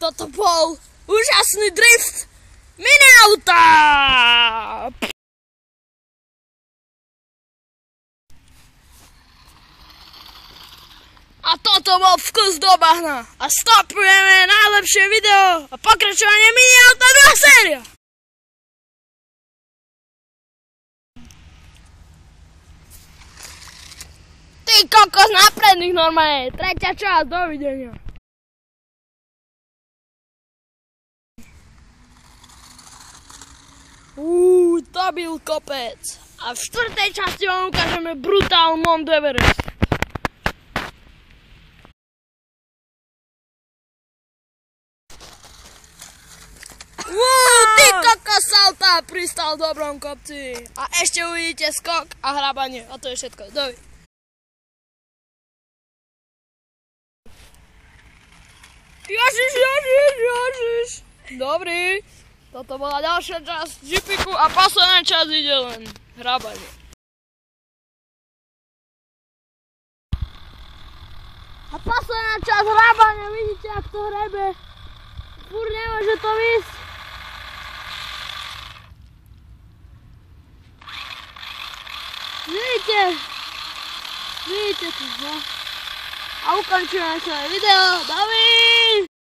Toto bol úžasný drift mini auta! A toto bol vkus do bahna. A stopujeme najlepšie video a pokračovanie mini auta 2 séria. Ty kokos, napredných normálne. Tretia časť, dovidenia. To byl kopec. A v 4. časti vám ukážeme brutál Mount Everest. Ty kokos, salta pristal v dobrom kopci. A ešte uvidíte skok a hrabanie. A to je všetko. Dovidenia. Ježiš. Dobrý. Toto bola ďalšia časť GP-ku a posledná časť ide len hrabanie. A posledná časť hrabania, vidíte, ak to hrebe. Fúr nemôže to výsť. Vidíte to, no. A ukončujeme svoje video. Dovidenia.